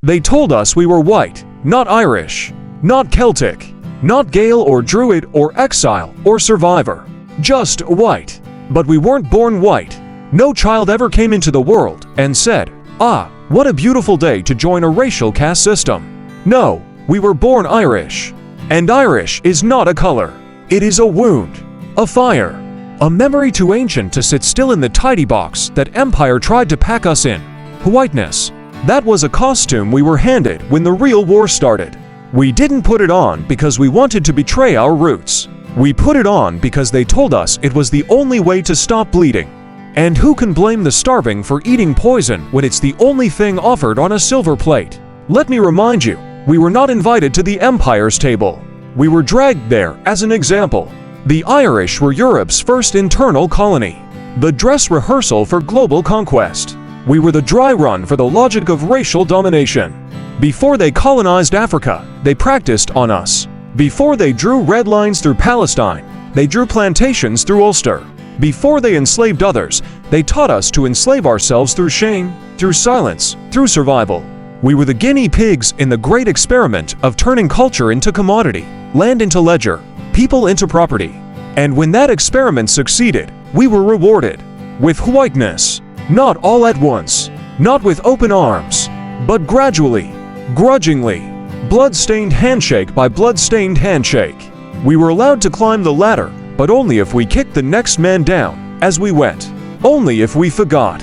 They told us we were white, not Irish, not Celtic, not Gael or Druid or exile or survivor. Just white. But we weren't born white. No child ever came into the world and said, "Ah, what a beautiful day to join a racial caste system." No, we were born Irish. And Irish is not a color. It is a wound, a fire, a memory too ancient to sit still in the tidy box that empire tried to pack us in. Whiteness. That was a costume we were handed when the real war started. We didn't put it on because we wanted to betray our roots. We put it on because they told us it was the only way to stop bleeding. And who can blame the starving for eating poison when it's the only thing offered on a silver plate? Let me remind you, we were not invited to the empire's table. We were dragged there as an example. The Irish were Europe's first internal colony, the dress rehearsal for global conquest. We were the dry run for the logic of racial domination. Before they colonized Africa, they practiced on us. Before they drew red lines through Palestine, they drew plantations through Ulster. Before they enslaved others, they taught us to enslave ourselves through shame, through silence, through survival. We were the guinea pigs in the great experiment of turning culture into commodity, land into ledger, people into property. And when that experiment succeeded, we were rewarded with whiteness. Not all at once, not with open arms, but gradually, grudgingly, blood-stained handshake by blood-stained handshake. We were allowed to climb the ladder, but only if we kicked the next man down as we went. Only if we forgot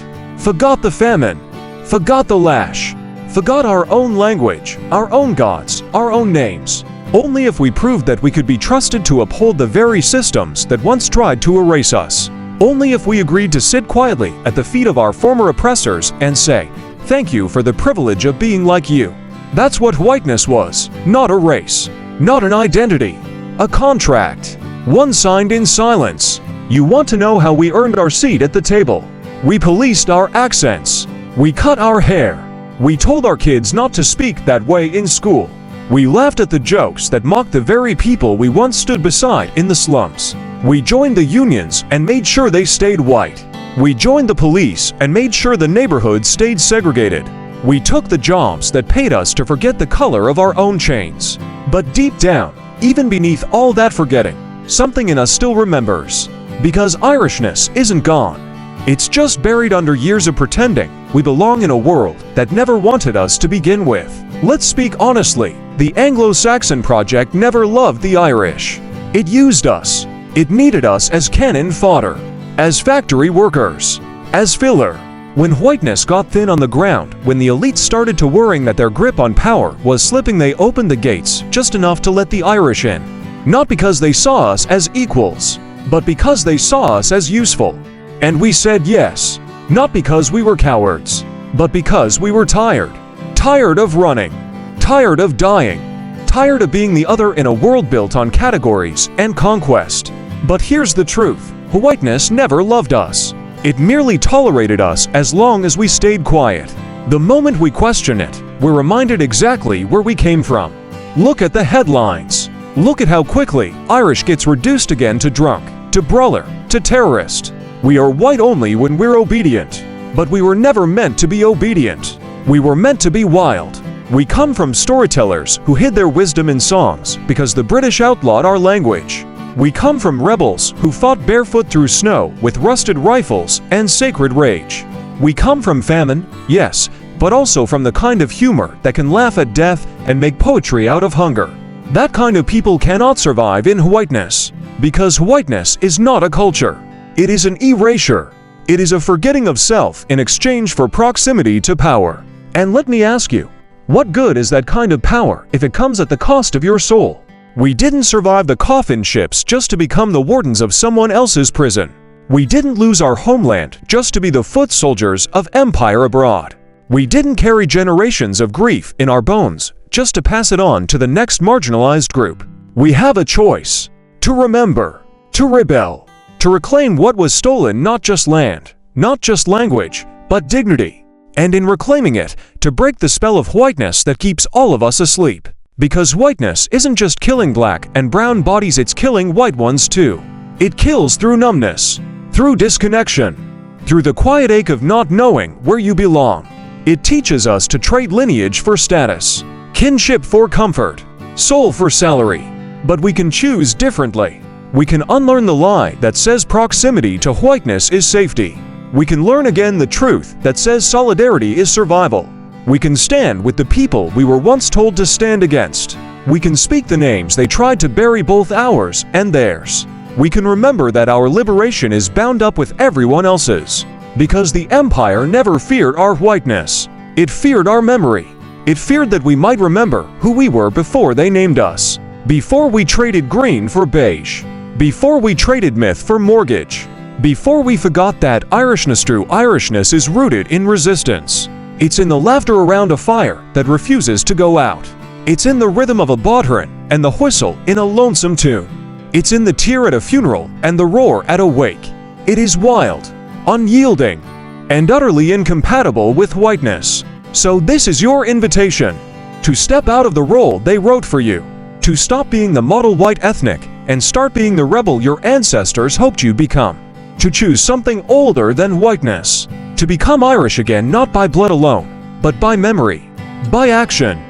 the famine, forgot the lash, forgot our own language, our own gods, our own names. Only if we proved that we could be trusted to uphold the very systems that once tried to erase us. Only if we agreed to sit quietly at the feet of our former oppressors and say, "Thank you for the privilege of being like you." That's what whiteness was, not a race, not an identity, a contract, one signed in silence. You want to know how we earned our seat at the table? We policed our accents. We cut our hair. We told our kids not to speak that way in school. We laughed at the jokes that mocked the very people we once stood beside in the slums. We joined the unions and made sure they stayed white. We joined the police and made sure the neighborhood stayed segregated. We took the jobs that paid us to forget the color of our own chains. But deep down, even beneath all that forgetting, something in us still remembers. Because Irishness isn't gone. It's just buried under years of pretending we belong in a world that never wanted us to begin with. Let's speak honestly, the Anglo-Saxon project never loved the Irish. It used us. It needed us as cannon fodder, as factory workers, as filler. When whiteness got thin on the ground, when the elites started to worrying that their grip on power was slipping, they opened the gates just enough to let the Irish in. Not because they saw us as equals, but because they saw us as useful. And we said yes, not because we were cowards, but because we were tired. Tired of running, tired of dying, tired of being the other in a world built on categories and conquest. But here's the truth, whiteness never loved us. It merely tolerated us as long as we stayed quiet. The moment we question it, we're reminded exactly where we came from. Look at the headlines. Look at how quickly Irish gets reduced again to drunk, to brawler, to terrorist. We are white only when we're obedient. But we were never meant to be obedient. We were meant to be wild. We come from storytellers who hid their wisdom in songs because the British outlawed our language. We come from rebels who fought barefoot through snow with rusted rifles and sacred rage. We come from famine, yes, but also from the kind of humor that can laugh at death and make poetry out of hunger. That kind of people cannot survive in whiteness, because whiteness is not a culture. It is an erasure. It is a forgetting of self in exchange for proximity to power. And let me ask you, what good is that kind of power if it comes at the cost of your soul? We didn't survive the coffin ships just to become the wardens of someone else's prison. We didn't lose our homeland just to be the foot soldiers of empire abroad. We didn't carry generations of grief in our bones just to pass it on to the next marginalized group. We have a choice: to remember, to rebel, to reclaim what was stolen, not just land, not just language, but dignity. And in reclaiming it, to break the spell of whiteness that keeps all of us asleep. Because whiteness isn't just killing black and brown bodies, it's killing white ones too. It kills through numbness, through disconnection, through the quiet ache of not knowing where you belong. It teaches us to trade lineage for status, kinship for comfort, soul for salary. But we can choose differently. We can unlearn the lie that says proximity to whiteness is safety. We can learn again the truth that says solidarity is survival. We can stand with the people we were once told to stand against. We can speak the names they tried to bury, both ours and theirs. We can remember that our liberation is bound up with everyone else's. Because the empire never feared our whiteness. It feared our memory. It feared that we might remember who we were before they named us. Before we traded green for beige. Before we traded myth for mortgage. Before we forgot that Irishness, true Irishness, is rooted in resistance. It's in the laughter around a fire that refuses to go out. It's in the rhythm of a bodhran and the whistle in a lonesome tune. It's in the tear at a funeral and the roar at a wake. It is wild, unyielding, and utterly incompatible with whiteness. So this is your invitation to step out of the role they wrote for you, to stop being the model white ethnic and start being the rebel your ancestors hoped you'd become, to choose something older than whiteness, to become Irish again, not by blood alone, but by memory, by action,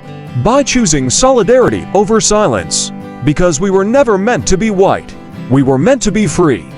by choosing solidarity over silence, because we were never meant to be white. We were meant to be free.